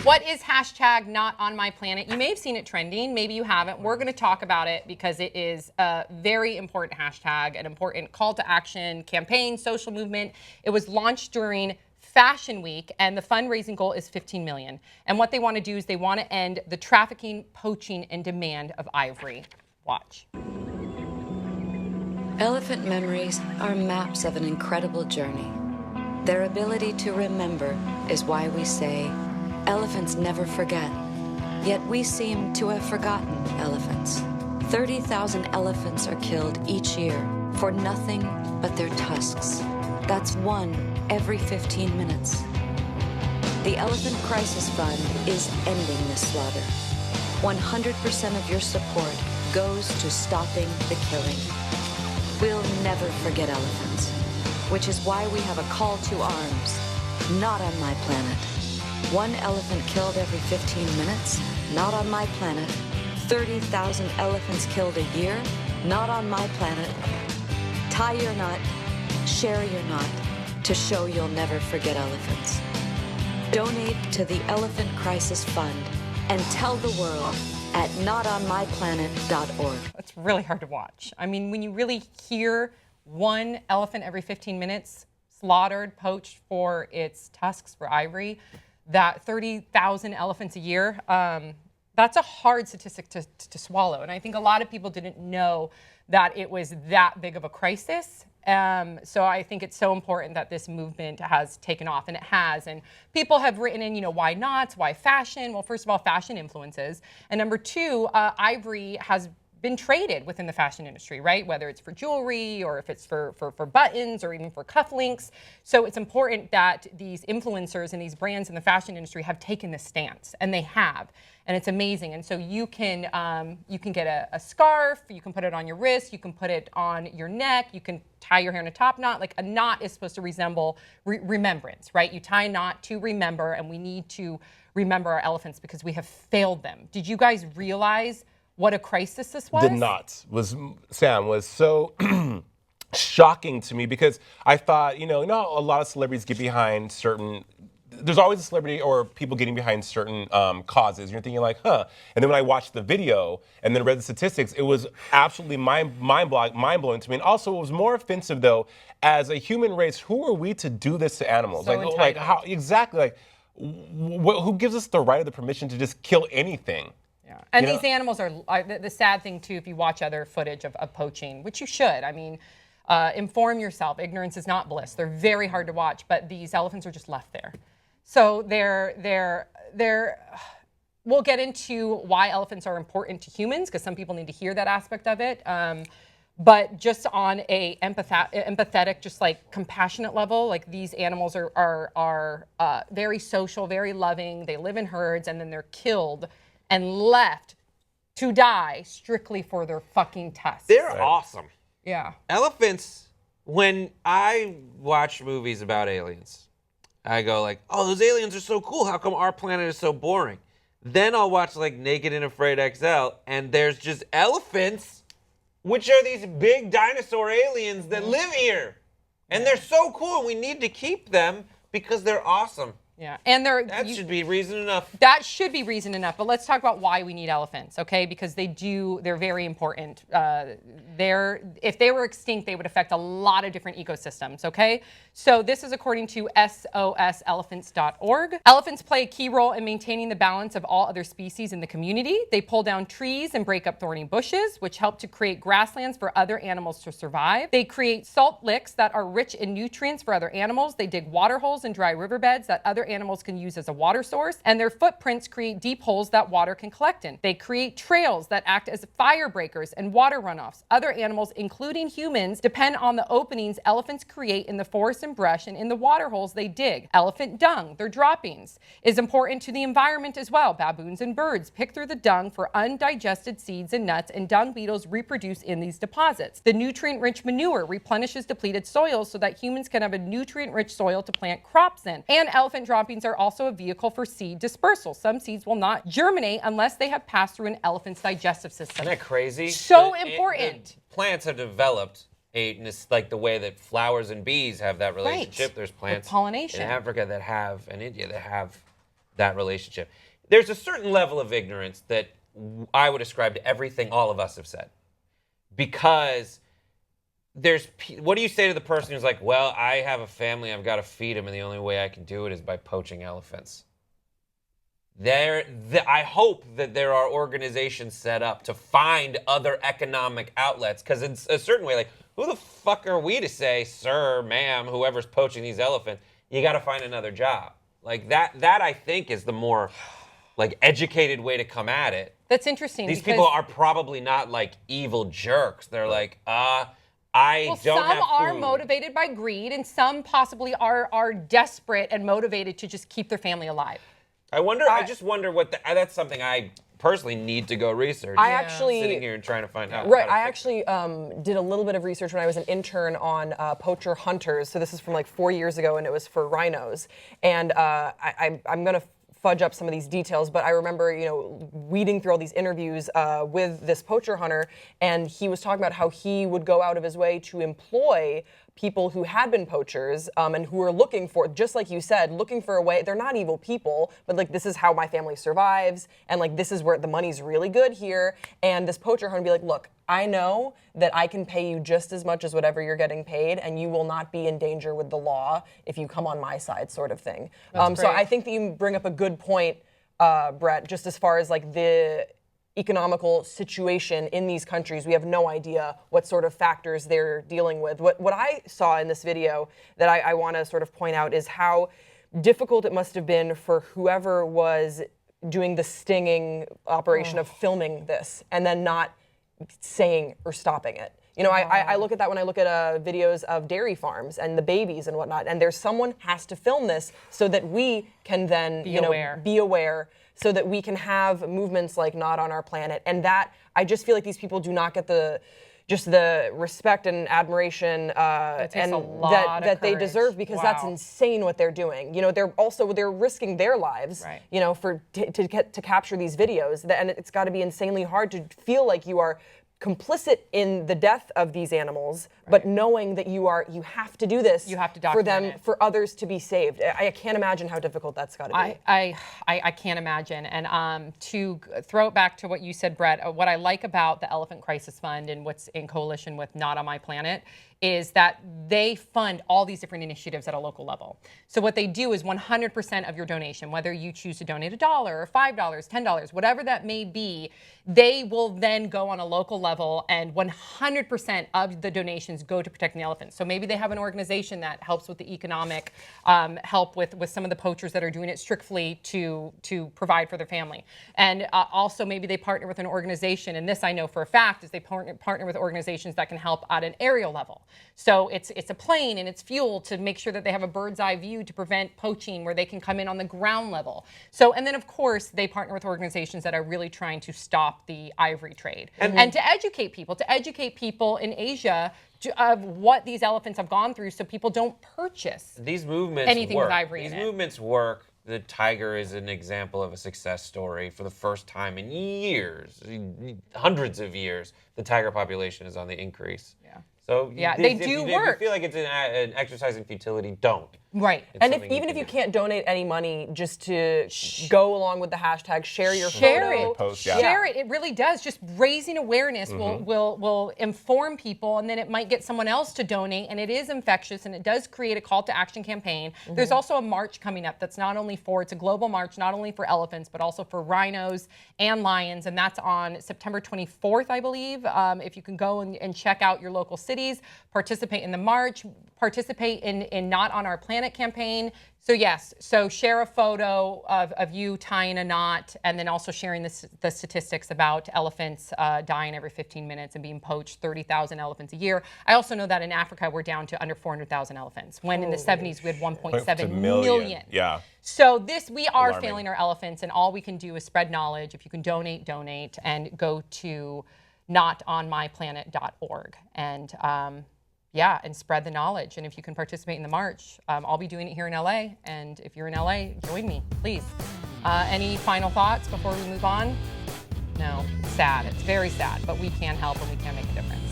What is hashtag not on my planet? You may have seen it trending. Maybe you haven't. We're going to talk about it because it is a very important hashtag, an important call to action, campaign, social movement. It was launched during Fashion Week, and the fundraising goal is $15 million. And what they want to do is they want to end the trafficking, poaching, and demand of ivory. Watch. Elephant memories are maps of an incredible journey. Their ability to remember is why we say, elephants never forget. Yet we seem to have forgotten elephants. 30,000 elephants are killed each year for nothing but their tusks. That's one every 15 minutes. The Elephant Crisis Fund is ending this slaughter. 100% of your support goes to stopping the killing. We'll never forget elephants, which is why we have a call to arms. Not on my planet. One elephant killed every 15 minutes. Not on my planet. 30,000 elephants killed a year. Not on my planet. Tie your knot, share your knot, to show you'll never forget elephants. Donate to the Elephant Crisis Fund and tell the world at knotonmyplanet.org. It's really hard to watch. I mean, when you really hear one elephant every 15 minutes slaughtered, poached for its tusks for ivory, that 30,000 elephants a year, that's a hard statistic to swallow. And I think a lot of people didn't know that it was that big of a crisis. So I think it's so important that this movement has taken off, and it has. And people have written in, why not? Why fashion? Well, first of all, fashion influences. And number two, ivory has been traded within the fashion industry, right? Whether it's for jewelry or if it's for buttons or even for cufflinks. So it's important that these influencers and these brands in the fashion industry have taken this stance, and they have. And it's amazing. And so you can get a scarf, you can put it on your wrist, you can put it on your neck, you can tie your hair in a top knot. Like a knot is supposed to resemble remembrance, right? You tie a knot to remember, and we need to remember our elephants because we have failed them. Did you guys realize what a crisis this was? Did not. Sam was so shocking to me because I thought, a lot of celebrities get behind certain. There's always a celebrity or people getting behind certain causes. And you're thinking like, huh. And then when I watched the video and then read the statistics, it was absolutely mind-blowing to me. And also, it was more offensive though. As a human race, who are we to do this to animals? So like how exactly? Like, who gives us the right or the permission to just kill anything? Yeah. And these animals are the sad thing too. If you watch other footage of poaching, which you should, I mean, inform yourself. Ignorance is not bliss. They're very hard to watch, but these elephants are just left there. So we'll get into why elephants are important to humans because some people need to hear that aspect of it. But just on a empathetic, just like compassionate level, like these animals are very social, very loving. They live in herds, and then they're killed and left to die strictly for their fucking tusks. They're awesome. Yeah. Elephants, when I watch movies about aliens, I go like, oh, those aliens are so cool. How come our planet is so boring? Then I'll watch like Naked and Afraid XL, and there's just elephants, which are these big dinosaur aliens that live here. And they're so cool. We need to keep them because they're awesome. Yeah, and that should be reason enough. That should be reason enough. But let's talk about why we need elephants, okay? Because they're very important. If they were extinct, they would affect a lot of different ecosystems, okay? So this is according to SOSelephants.org. Elephants play a key role in maintaining the balance of all other species in the community. They pull down trees and break up thorny bushes, which help to create grasslands for other animals to survive. They create salt licks that are rich in nutrients for other animals. They dig water holes in dry riverbeds that other animals can use as a water source, and their footprints create deep holes that water can collect in. They create trails that act as fire breakers and water runoffs. Other animals, including humans, depend on the openings elephants create in the forest and brush and in the water holes they dig. Elephant dung, their droppings, is important to the environment as well. Baboons and birds pick through the dung for undigested seeds and nuts, and dung beetles reproduce in these deposits. The nutrient-rich manure replenishes depleted soils so that humans can have a nutrient-rich soil to plant crops in. And elephant droppings are also a vehicle for seed dispersal. Some seeds will not germinate unless they have passed through an elephant's digestive system. Isn't that crazy? So important. Plants have developed like the way that flowers and bees have that relationship. Right. There's plants with pollination in Africa that have, in India that have that relationship. There's a certain level of ignorance that I would ascribe to everything all of us have said. Because what do you say to the person who's like, well, I have a family, I've got to feed them, and the only way I can do it is by poaching elephants? I hope that there are organizations set up to find other economic outlets, because in a certain way, like, who the fuck are we to say, sir, ma'am, whoever's poaching these elephants, you got to find another job? Like, that I think is the more, like, educated way to come at it. That's interesting. These people are probably not, like, evil jerks. They're like, I don't have some are food. motivated by greed, and some possibly are desperate and motivated to just keep their family alive. I just wonder what that's something I personally need to go research. I actually sitting here and trying to find out. Right, I actually did a little bit of research when I was an intern on poacher hunters. So this is from like 4 years ago, and it was for rhinos. And I'm going to fudge up some of these details, but I remember, weeding through all these interviews with this poacher hunter, and he was talking about how he would go out of his way to employ people who had been poachers and who were looking for, just like you said, looking for a way. They're not evil people, but like, this is how my family survives, and like, this is where the money's really good here. And this poacher hunter would be like, look, I know that I can pay you just as much as whatever you're getting paid, and you will not be in danger with the law if you come on my side, sort of thing. So I think that you bring up a good point, Brett, just as far as like the economical situation in these countries. We have no idea what sort of factors they're dealing with. What I saw in this video that I want to sort of point out is how difficult it must have been for whoever was doing the stinging operation of filming this and then not saying or stopping it. I look at that when I look at videos of dairy farms and the babies and whatnot, and there's someone has to film this so that we can then be aware, so that we can have movements like Not on Our Planet. And that, I just feel like these people do not get the respect and admiration that they deserve, because that's insane what they're doing. They're risking their lives, to capture these videos, and it's got to be insanely hard to feel like you are complicit in the death of these animals, but knowing that you have to do this, you have to document it for others to be saved. I can't imagine how difficult that's got to be. I can't imagine. And to throw it back to what you said, Brett, what I like about the Elephant Crisis Fund and what's in coalition with Not on My Planet is that they fund all these different initiatives at a local level. So what they do is 100% of your donation, whether you choose to donate $1 or $5, $10, whatever that may be, they will then go on a local level, and 100% of the donations go to protecting the elephants. So maybe they have an organization that helps with the economic help with some of the poachers that are doing it strictly to provide for their family. And also maybe they partner with an organization, and this I know for a fact, is they partner with organizations that can help at an aerial level. So it's a plane and it's fuel to make sure that they have a bird's eye view to prevent poaching, where they can come in on the ground level. So, and then of course they partner with organizations that are really trying to stop the ivory trade and to educate people in Asia of what these elephants have gone through, so people don't purchase these movements anything work. with ivory These in it. movements work. The tiger is an example of a success story. For the first time in years, hundreds of years, the tiger population is on the increase. Yeah. So they do work. If you feel like it's an exercise in futility, don't. Right. And even if you can't donate any money, just to go along with the hashtag, share your photo. Share it. It really does. Just raising awareness will inform people, and then it might get someone else to donate, and it is infectious, and it does create a call to action campaign. There's also a march coming up that's not only it's a global march, not only for elephants, but also for rhinos and lions, and that's on September 24th, I believe. If you can go and check out your local cities, participate in the march, participate in Not on Our Planet campaign. So yes, so share a photo of you tying a knot, and then also sharing the statistics about elephants dying every 15 minutes and being poached, 30,000 elephants a year. I also know that in Africa we're down to under 400,000 elephants, when in the 70s we had 1.7 million. Yeah. So we are failing our elephants, and all we can do is spread knowledge. If you can donate, and go to knotonmyplanet.org and spread the knowledge. And if you can participate in the march, I'll be doing it here in LA. And if you're in LA, join me, please. Any final thoughts before we move on? No, sad. It's very sad, but we can help and we can make a difference.